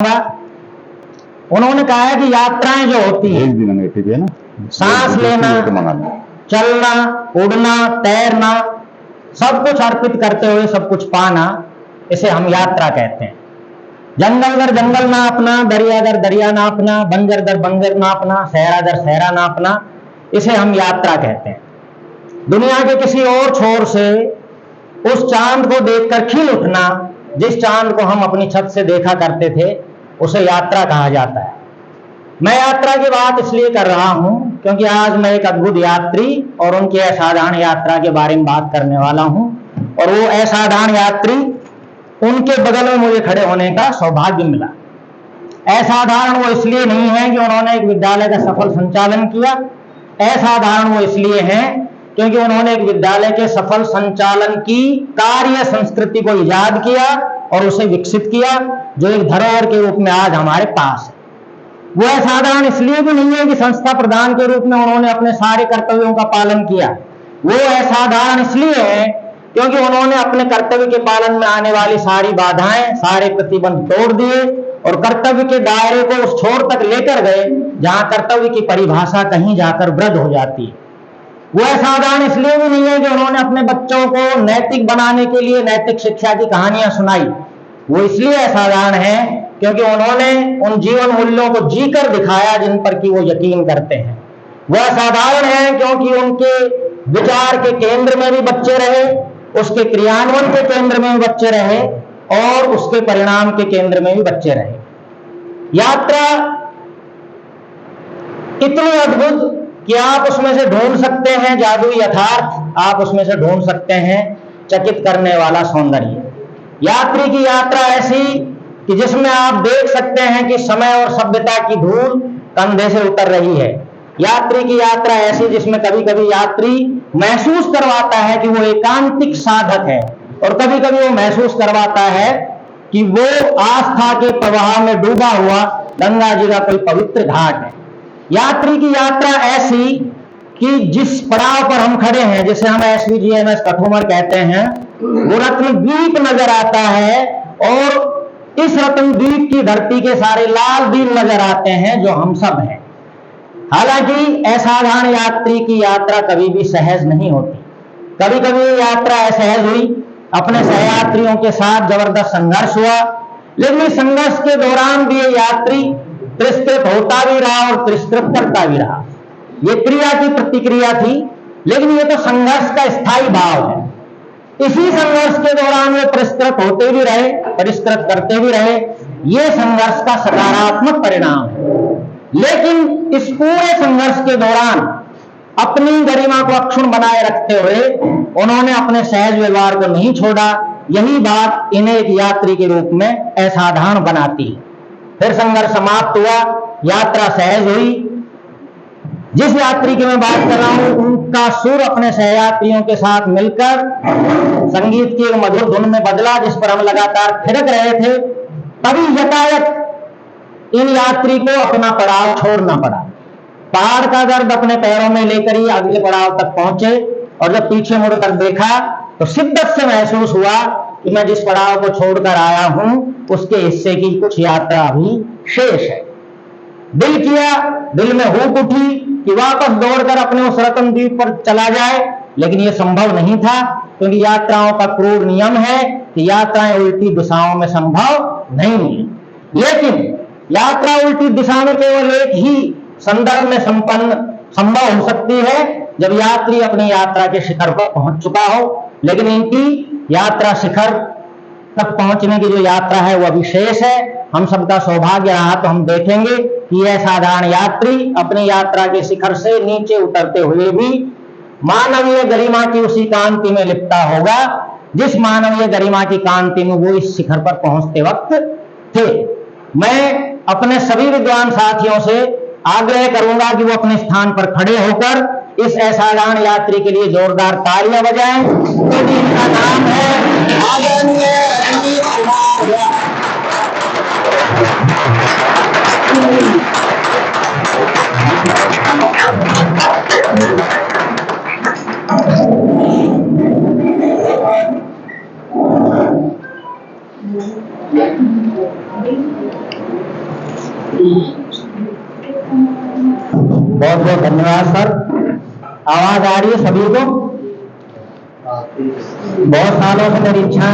उन्होंने कहा है कि यात्राएं जो होती हैं, सांस लेना, चलना, उड़ना, तैरना, सब कुछ अर्पित करते हुए सब कुछ पाना, इसे हम यात्रा कहते हैं। जंगल दर जंगल नापना, दरिया दर दरिया नापना, बंजर दर बंजर नापना, सहरा दर सहरा नापना, इसे हम यात्रा कहते हैं। दुनिया के किसी और छोर से उस चांद को देखकर खिल उठना, जिस चांद को हम अपनी छत से देखा करते थे, उसे यात्रा कहा जाता है। मैं यात्रा की बात इसलिए कर रहा हूं क्योंकि आज मैं एक अद्भुत यात्री और उनकी असाधारण यात्रा के बारे में बात करने वाला हूं। और वो असाधारण यात्री, उनके बगल में मुझे खड़े होने का सौभाग्य मिला। असाधारण वो इसलिए नहीं है कि उन्होंने एक विद्यालय का सफल संचालन किया, असाधारण वो इसलिए है क्योंकि उन्होंने एक विद्यालय के सफल संचालन की कार्य संस्कृति को इजाद किया और उसे विकसित किया, जो एक धरोहर के रूप में आज हमारे पास है। वो असाधारण इसलिए भी नहीं है कि संस्था प्रधान के रूप में उन्होंने अपने सारे कर्तव्यों का पालन किया। वो असाधारण इसलिए है क्योंकि उन्होंने अपने कर्तव्य के पालन में आने वाली सारी बाधाएं, सारे प्रतिबंध तोड़ दिए और कर्तव्य के दायरे को उस छोर तक लेकर गए जहां कर्तव्य की परिभाषा कहीं जाकर वृद्ध हो जाती है। वो असाधारण इसलिए भी नहीं है कि उन्होंने अपने बच्चों को नैतिक बनाने के लिए नैतिक शिक्षा की कहानियां सुनाई। वो इसलिए असाधारण है क्योंकि उन्होंने उन जीवन मूल्यों को जीकर दिखाया जिन पर कि वो यकीन करते हैं। वो असाधारण है क्योंकि उनके विचार के केंद्र में भी बच्चे रहे, उसके क्रियान्वयन के केंद्र में भी बच्चे रहे और उसके परिणाम के केंद्र में भी बच्चे रहे। यात्रा इतनी अद्भुत कि आप उसमें से ढूंढ सकते हैं जादुई यथार्थ, आप उसमें से ढूंढ सकते हैं चकित करने वाला सौंदर्य। यात्री की यात्रा ऐसी कि जिसमें आप देख सकते हैं कि समय और सभ्यता की धूल कंधे से उतर रही है। यात्री की यात्रा ऐसी जिसमें कभी कभी यात्री महसूस करवाता है कि वो एकांतिक साधक है और कभी कभी वो महसूस करवाता है कि वो आस्था के प्रवाह में डूबा हुआ गंगा जी का कोई पवित्र घाट है। यात्री की यात्रा ऐसी कि जिस पड़ाव पर हम खड़े हैं, जिसे हम SVGMS कठुमर कहते हैं, वो रत्नद्वीप नजर आता है और इस रत्नद्वीप की धरती के सारे लाल दीन नजर आते हैं जो हम सब हैं। हालांकि असाधारण यात्री की यात्रा कभी भी सहज नहीं होती। कभी कभी यात्रा असहज हुई, अपने सहयात्रियों के साथ जबरदस्त संघर्ष हुआ, लेकिन इस संघर्ष के दौरान भी ये यात्री तिरस्कृत होता भी रहा और तिरस्कृत करता भी रहा। ये क्रिया की प्रतिक्रिया थी, लेकिन ये तो संघर्ष का स्थायी भाव है। इसी संघर्ष के दौरान वो तिरस्कृत होते भी रहे, परिष्कृत करते भी रहे। ये संघर्ष का सकारात्मक परिणाम है। लेकिन इस पूरे संघर्ष के दौरान अपनी गरिमा को अक्षुण्ण बनाए रखते हुए उन्होंने अपने सहज व्यवहार को नहीं छोड़ा। यही बात इन्हें एक यात्री के रूप में असाधारण बनाती है। फिर संघर्ष समाप्त हुआ, यात्रा सहज हुई। जिस यात्री की मैं बात कर रहा हूं, उनका सुर अपने सहयात्रियों के साथ मिलकर संगीत की एक मधुर धुन में बदला, जिस पर हम लगातार थिरक रहे थे। तभी यकायक इन यात्री को अपना पड़ाव छोड़ना पड़ा। पहाड़ का दर्द अपने पैरों में लेकर ही अगले पड़ाव तक पहुंचे और जब पीछे मुड़कर देखा तो शिद्दत से महसूस हुआ कि मैं जिस पड़ाव को छोड़कर आया हूं उसके हिस्से की कुछ यात्रा अभी शेष है। दिल में हुक उठी कि वापस दौड़कर अपने उस रत्नद्वीप पर चला जाए, लेकिन यह संभव नहीं था क्योंकि यात्राओं का क्रूर नियम है कि यात्राएं उल्टी दिशाओं में संभव नहीं है। लेकिन यात्रा उल्टी दिशा में केवल एक ही संदर्भ में संभव हो सकती है, जब यात्री अपनी यात्रा के शिखर पर पहुंच चुका हो। लेकिन इनकी यात्रा शिखर तक पहुंचने की जो यात्रा है वह विशेष है। हम सबका सौभाग्य रहा तो हम देखेंगे कि यह साधारण यात्री अपनी यात्रा के शिखर से नीचे उतरते हुए भी मानवीय गरिमा की उसी कांति में लिपटा होगा जिस मानवीय गरिमा की कांति में वो इस शिखर पर पहुंचते वक्त थे। मैं अपने सभी विद्वान साथियों से आग्रह करूंगा कि वो अपने स्थान पर खड़े होकर इस असाधारण यात्री के लिए जोरदार तालियां बजाएं, क्योंकि इनका नाम है आदरणीय रंजीत कुमार व्यास। बहुत बहुत धन्यवाद सर। आवाज आ रही है सभी को? बहुत सालों से मेरी इच्छा